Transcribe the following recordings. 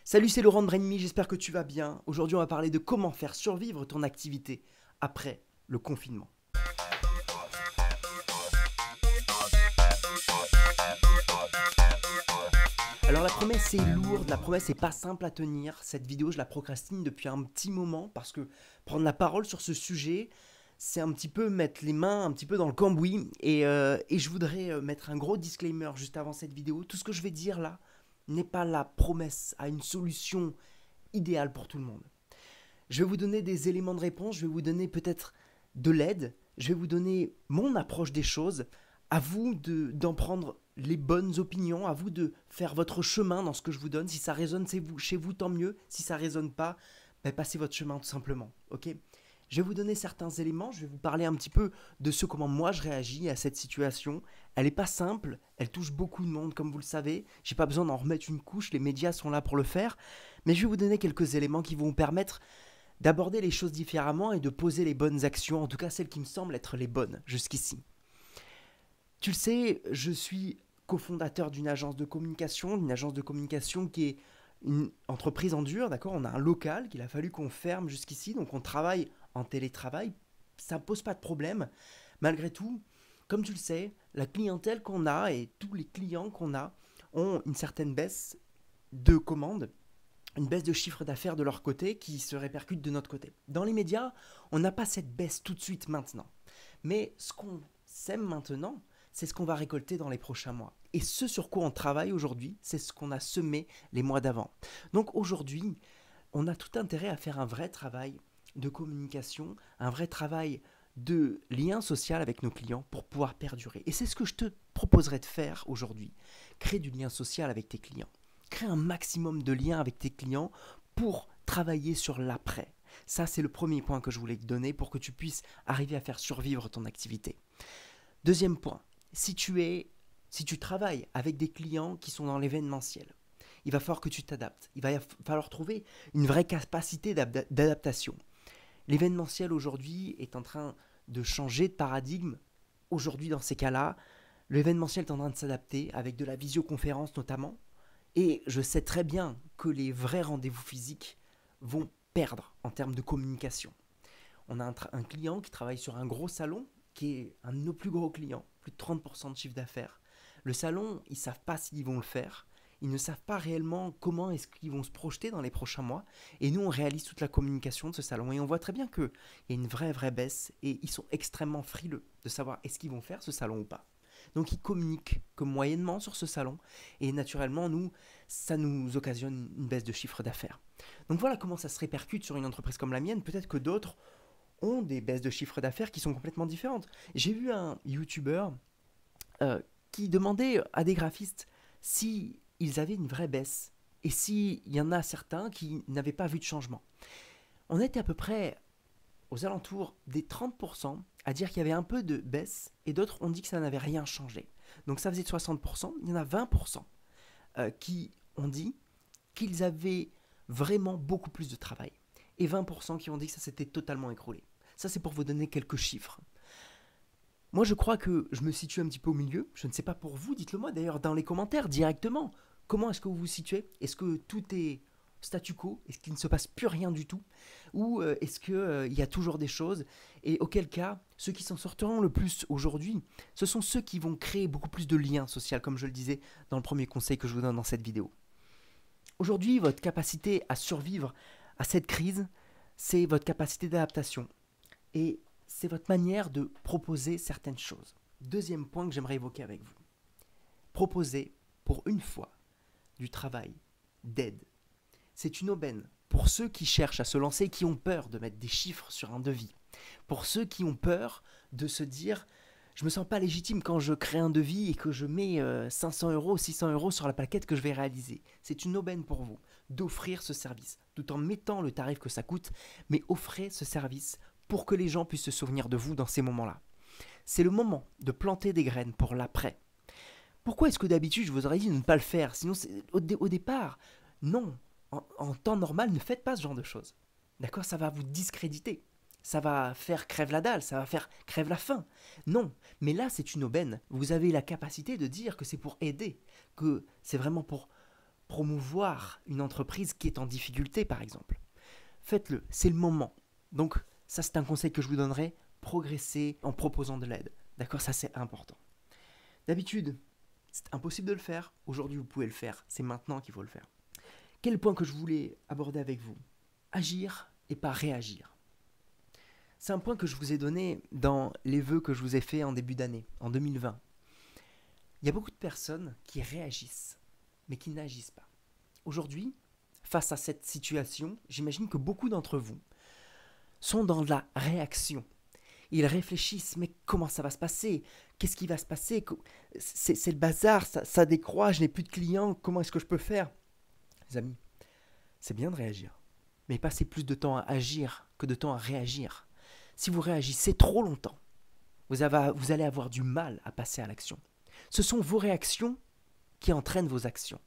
Salut, c'est Laurent de Brainme, j'espère que tu vas bien. Aujourd'hui, on va parler de comment faire survivre ton activité après le confinement. Alors la promesse est lourde, la promesse est pas simple à tenir. Cette vidéo, je la procrastine depuis un petit moment parce que prendre la parole sur ce sujet, c'est un petit peu mettre les mains un petit peu dans le cambouis. Et je voudrais mettre un gros disclaimer juste avant cette vidéo. Tout ce que je vais dire là n'est pas la promesse à une solution idéale pour tout le monde. Je vais vous donner des éléments de réponse, je vais vous donner peut-être de l'aide, je vais vous donner mon approche des choses. À vous d'en prendre les bonnes opinions, à vous de faire votre chemin dans ce que je vous donne. Si ça résonne chez vous, tant mieux. Si ça résonne pas, passez votre chemin tout simplement. Ok ? Je vais vous donner certains éléments, je vais vous parler un petit peu de comment moi je réagis à cette situation. Elle n'est pas simple, elle touche beaucoup de monde comme vous le savez. J'ai pas besoin d'en remettre une couche, les médias sont là pour le faire. Mais je vais vous donner quelques éléments qui vont vous permettre d'aborder les choses différemment et de poser les bonnes actions, en tout cas celles qui me semblent être les bonnes jusqu'ici. Tu le sais, je suis cofondateur d'une agence de communication qui est une entreprise en dur, d'accord ? On a un local qu'il a fallu qu'on ferme jusqu'ici, donc on travaille en télétravail, ça ne pose pas de problème. Malgré tout, comme tu le sais, la clientèle qu'on a et tous les clients qu'on a ont une certaine baisse de commandes, une baisse de chiffre d'affaires de leur côté qui se répercute de notre côté. Dans les médias, on n'a pas cette baisse tout de suite maintenant. Mais ce qu'on sème maintenant, c'est ce qu'on va récolter dans les prochains mois. Et ce sur quoi on travaille aujourd'hui, c'est ce qu'on a semé les mois d'avant. Donc aujourd'hui, on a tout intérêt à faire un vrai travail de communication, un vrai travail de lien social avec nos clients pour pouvoir perdurer. Et c'est ce que je te proposerais de faire aujourd'hui. Créer du lien social avec tes clients. Crée un maximum de liens avec tes clients pour travailler sur l'après. Ça, c'est le premier point que je voulais te donner pour que tu puisses arriver à faire survivre ton activité. Deuxième point, si tu travailles avec des clients qui sont dans l'événementiel, il va falloir que tu t'adaptes. Il va falloir trouver une vraie capacité d'adaptation. L'événementiel aujourd'hui est en train de changer de paradigme. Aujourd'hui, dans ces cas-là, l'événementiel est en train de s'adapter avec de la visioconférence notamment. Et je sais très bien que les vrais rendez-vous physiques vont perdre en termes de communication. On a un client qui travaille sur un gros salon, qui est un de nos plus gros clients, plus de 30% de chiffre d'affaires. Le salon, ils ne savent pas s'ils vont le faire. Ils ne savent pas réellement comment est-ce qu'ils vont se projeter dans les prochains mois. Et nous, on réalise toute la communication de ce salon. Et on voit très bien qu'il y a une vraie baisse. Et ils sont extrêmement frileux de savoir est-ce qu'ils vont faire ce salon ou pas. Donc ils communiquent que moyennement sur ce salon et naturellement nous, ça nous occasionne une baisse de chiffre d'affaires. Donc voilà comment ça se répercute sur une entreprise comme la mienne. Peut-être que d'autres ont des baisses de chiffre d'affaires qui sont complètement différentes. J'ai vu un YouTuber qui demandait à des graphistes si ils avaient une vraie baisse et s'il y en a certains qui n'avaient pas vu de changement. On était à peu près aux alentours des 30% à dire qu'il y avait un peu de baisse et d'autres ont dit que ça n'avait rien changé. Donc ça faisait 60%, il y en a 20% qui ont dit qu'ils avaient vraiment beaucoup plus de travail et 20% qui ont dit que ça s'était totalement écroulé. Ça c'est pour vous donner quelques chiffres. Moi je crois que je me situe un petit peu au milieu, je ne sais pas pour vous, dites-le moi d'ailleurs dans les commentaires directement. Comment est-ce que vous vous situez ? Est-ce que tout est statu quo ? Est-ce qu'il ne se passe plus rien du tout ? Ou est-ce qu'il y a toujours des choses ? Et auquel cas, ceux qui s'en sortiront le plus aujourd'hui, ce sont ceux qui vont créer beaucoup plus de liens sociaux, comme je le disais dans le premier conseil que je vous donne dans cette vidéo. Aujourd'hui, votre capacité à survivre à cette crise, c'est votre capacité d'adaptation. Et c'est votre manière de proposer certaines choses. Deuxième point que j'aimerais évoquer avec vous. Proposer, pour une fois, du travail d'aide. C'est une aubaine pour ceux qui cherchent à se lancer et qui ont peur de mettre des chiffres sur un devis. Pour ceux qui ont peur de se dire « je ne me sens pas légitime quand je crée un devis et que je mets 500 €, 600 € sur la plaquette que je vais réaliser ». C'est une aubaine pour vous d'offrir ce service, tout en mettant le tarif que ça coûte, mais offrez ce service pour que les gens puissent se souvenir de vous dans ces moments-là. C'est le moment de planter des graines pour l'après. Pourquoi est-ce que d'habitude je vous aurais dit de ne pas le faire ? Sinon, au départ, non. En temps normal, ne faites pas ce genre de choses. D'accord ? Ça va vous discréditer. Ça va faire crève la dalle, ça va faire crève la faim. Non, mais là, c'est une aubaine. Vous avez la capacité de dire que c'est pour aider, que c'est vraiment pour promouvoir une entreprise qui est en difficulté, par exemple. Faites-le, c'est le moment. Donc, ça, c'est un conseil que je vous donnerai. Progressez en proposant de l'aide. D'accord, ça, c'est important. D'habitude, c'est impossible de le faire. Aujourd'hui, vous pouvez le faire. C'est maintenant qu'il faut le faire. Quel point que je voulais aborder avec vous? Agir et pas réagir. C'est un point que je vous ai donné dans les vœux que je vous ai faits en début d'année, en 2020. Il y a beaucoup de personnes qui réagissent, mais qui n'agissent pas. Aujourd'hui, face à cette situation, j'imagine que beaucoup d'entre vous sont dans la réaction. Ils réfléchissent, mais comment ça va se passer? Qu'est-ce qui va se passer? C'est le bazar, ça décroît, je n'ai plus de clients, comment est-ce que je peux faire? Les amis, c'est bien de réagir, mais passez plus de temps à agir que de temps à réagir. Si vous réagissez trop longtemps, vous allez avoir du mal à passer à l'action. Ce sont vos réactions qui entraînent vos actions.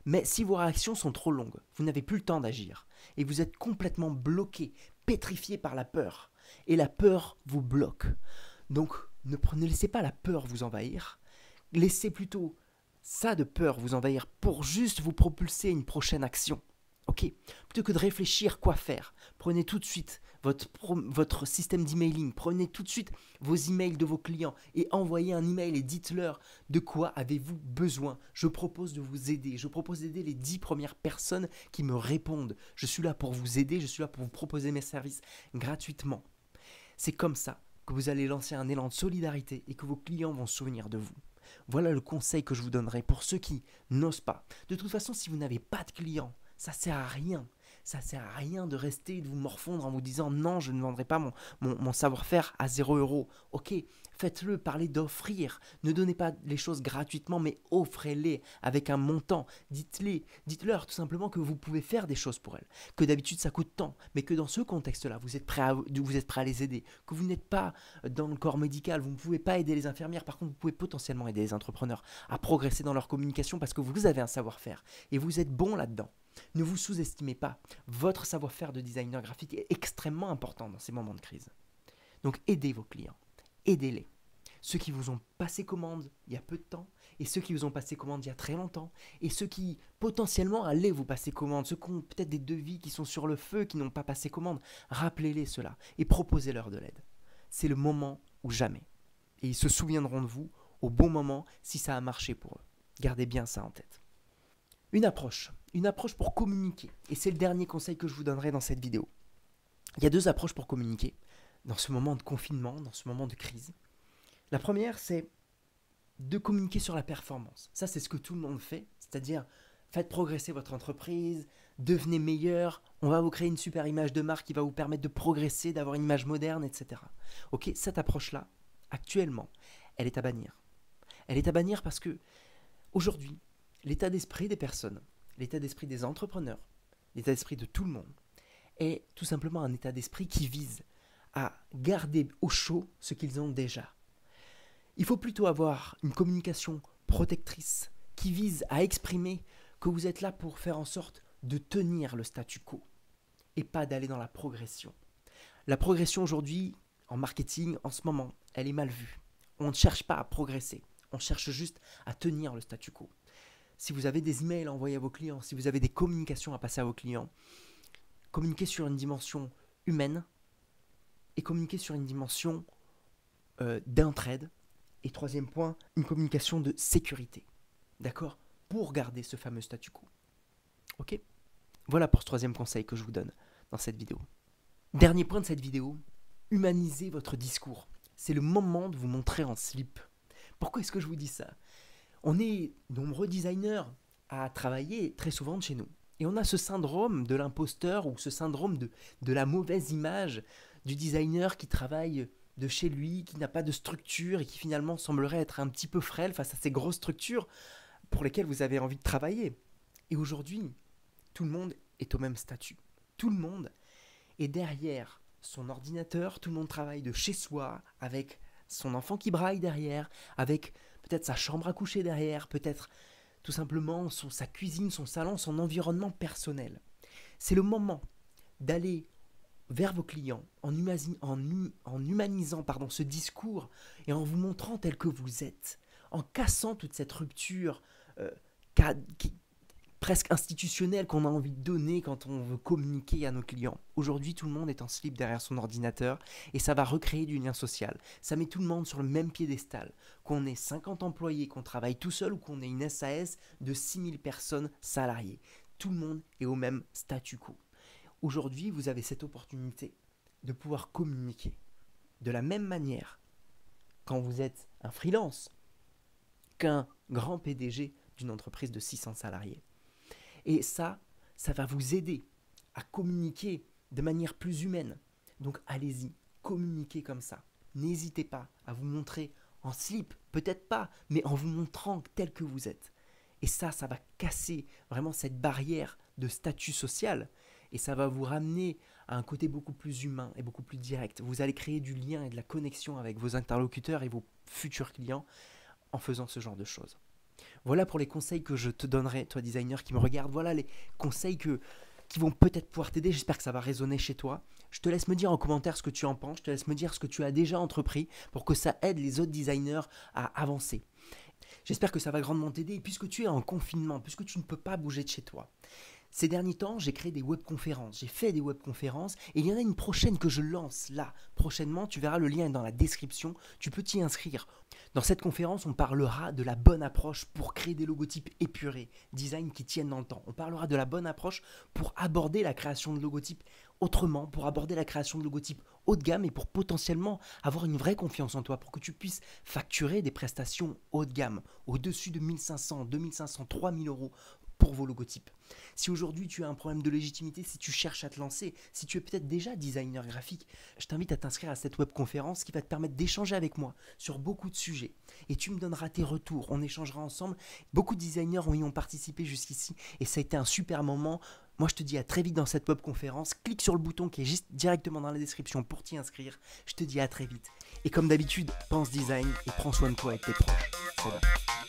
Mais si vos réactions sont trop longues, vous n'avez plus le temps d'agir et vous êtes complètement bloqué, pétrifié par la peur. Et la peur vous bloque. Donc ne laissez pas la peur vous envahir, laissez plutôt ça de peur vous envahir pour juste vous propulser à une prochaine action. Ok? Plutôt que de réfléchir quoi faire, prenez tout de suite votre système d'emailing, prenez tout de suite vos emails de vos clients et envoyez un email et dites-leur de quoi avez-vous besoin. Je propose de vous aider, je propose d'aider les 10 premières personnes qui me répondent. Je suis là pour vous aider, je suis là pour vous proposer mes services gratuitement. C'est comme ça que vous allez lancer un élan de solidarité et que vos clients vont se souvenir de vous. Voilà le conseil que je vous donnerai pour ceux qui n'osent pas. De toute façon, si vous n'avez pas de clients, ça ne sert à rien. Ça ne sert à rien de rester et de vous morfondre en vous disant non, je ne vendrai pas mon savoir-faire à 0 €. Ok, faites-le, parlez d'offrir. Ne donnez pas les choses gratuitement, mais offrez-les avec un montant. Dites-leur tout simplement que vous pouvez faire des choses pour elles. Que d'habitude ça coûte tant, mais que dans ce contexte-là, vous êtes prêt à les aider. Que vous n'êtes pas dans le corps médical, vous ne pouvez pas aider les infirmières. Par contre, vous pouvez potentiellement aider les entrepreneurs à progresser dans leur communication parce que vous avez un savoir-faire et vous êtes bon là-dedans. Ne vous sous-estimez pas. Votre savoir-faire de designer graphique est extrêmement important dans ces moments de crise. Donc aidez vos clients, aidez-les. Ceux qui vous ont passé commande il y a peu de temps, et ceux qui vous ont passé commande il y a très longtemps, et ceux qui potentiellement allaient vous passer commande, ceux qui ont peut-être des devis qui sont sur le feu, qui n'ont pas passé commande, rappelez-les cela et proposez-leur de l'aide. C'est le moment ou jamais. Et ils se souviendront de vous au bon moment si ça a marché pour eux. Gardez bien ça en tête. Une approche pour communiquer. Et c'est le dernier conseil que je vous donnerai dans cette vidéo. Il y a 2 approches pour communiquer dans ce moment de confinement, dans ce moment de crise. La première, c'est de communiquer sur la performance. Ça, c'est ce que tout le monde fait, c'est-à-dire faites progresser votre entreprise, devenez meilleur, on va vous créer une super image de marque qui va vous permettre de progresser, d'avoir une image moderne, etc. Ok, cette approche-là, actuellement, elle est à bannir. Elle est à bannir parce que aujourd'hui, l'état d'esprit des personnes, l'état d'esprit des entrepreneurs, l'état d'esprit de tout le monde est tout simplement un état d'esprit qui vise à garder au chaud ce qu'ils ont déjà. Il faut plutôt avoir une communication protectrice qui vise à exprimer que vous êtes là pour faire en sorte de tenir le statu quo et pas d'aller dans la progression. La progression aujourd'hui, en marketing, en ce moment, elle est mal vue. On ne cherche pas à progresser, on cherche juste à tenir le statu quo. Si vous avez des emails à envoyer à vos clients, si vous avez des communications à passer à vos clients, communiquez sur une dimension humaine et communiquez sur une dimension d'entraide. Et 3e point, une communication de sécurité. D'accord? Pour garder ce fameux statu quo. Ok? Voilà pour ce 3e conseil que je vous donne dans cette vidéo. Dernier point de cette vidéo, humanisez votre discours. C'est le moment de vous montrer en slip. Pourquoi est-ce que je vous dis ça? On est nombreux designers à travailler très souvent de chez nous. Et on a ce syndrome de l'imposteur ou ce syndrome de la mauvaise image du designer qui travaille de chez lui, qui n'a pas de structure et qui finalement semblerait être un petit peu frêle face à ces grosses structures pour lesquelles vous avez envie de travailler. Et aujourd'hui, tout le monde est au même statut. Tout le monde est derrière son ordinateur, tout le monde travaille de chez soi, avec son enfant qui braille derrière, avec peut-être sa chambre à coucher derrière, peut-être tout simplement sa cuisine, son salon, son environnement personnel. C'est le moment d'aller vers vos clients en humanisant ce discours et en vous montrant tel que vous êtes, en cassant toute cette rupture presque institutionnel qu'on a envie de donner quand on veut communiquer à nos clients. Aujourd'hui, tout le monde est en slip derrière son ordinateur et ça va recréer du lien social. Ça met tout le monde sur le même piédestal. Qu'on ait 50 employés, qu'on travaille tout seul ou qu'on ait une SAS de 6000 personnes salariées. Tout le monde est au même statu quo. Aujourd'hui, vous avez cette opportunité de pouvoir communiquer de la même manière quand vous êtes un freelance qu'un grand PDG d'une entreprise de 600 salariés. Et ça va vous aider à communiquer de manière plus humaine. Donc allez-y, communiquez comme ça. N'hésitez pas à vous montrer en slip, peut-être pas, mais en vous montrant tel que vous êtes. Et ça va casser vraiment cette barrière de statut social. Et ça va vous ramener à un côté beaucoup plus humain et beaucoup plus direct. Vous allez créer du lien et de la connexion avec vos interlocuteurs et vos futurs clients en faisant ce genre de choses. Voilà pour les conseils que je te donnerai, toi designer qui me regarde. Voilà les conseils qui vont peut-être pouvoir t'aider. J'espère que ça va résonner chez toi. Je te laisse me dire en commentaire ce que tu en penses. Je te laisse me dire ce que tu as déjà entrepris pour que ça aide les autres designers à avancer. J'espère que ça va grandement t'aider. Puisque tu es en confinement, puisque tu ne peux pas bouger de chez toi. Ces derniers temps, j'ai créé des webconférences, j'ai fait des webconférences et il y en a une prochaine que je lance là, prochainement, tu verras le lien est dans la description, tu peux t'y inscrire. Dans cette conférence, on parlera de la bonne approche pour créer des logotypes épurés, design qui tiennent dans le temps. On parlera de la bonne approche pour aborder la création de logotypes autrement, pour aborder la création de logotypes haut de gamme et pour potentiellement avoir une vraie confiance en toi, pour que tu puisses facturer des prestations haut de gamme, au-dessus de 1500, 2500, 3000 euros pour vos logotypes. Si aujourd'hui tu as un problème de légitimité, si tu cherches à te lancer, si tu es peut-être déjà designer graphique, je t'invite à t'inscrire à cette webconférence qui va te permettre d'échanger avec moi sur beaucoup de sujets. Et tu me donneras tes retours, on échangera ensemble. Beaucoup de designers y ont participé jusqu'ici et ça a été un super moment. Moi je te dis à très vite dans cette webconférence, clique sur le bouton qui est juste directement dans la description pour t'y inscrire. Je te dis à très vite. Et comme d'habitude, pense design et prends soin de toi et de tes proches. Salut.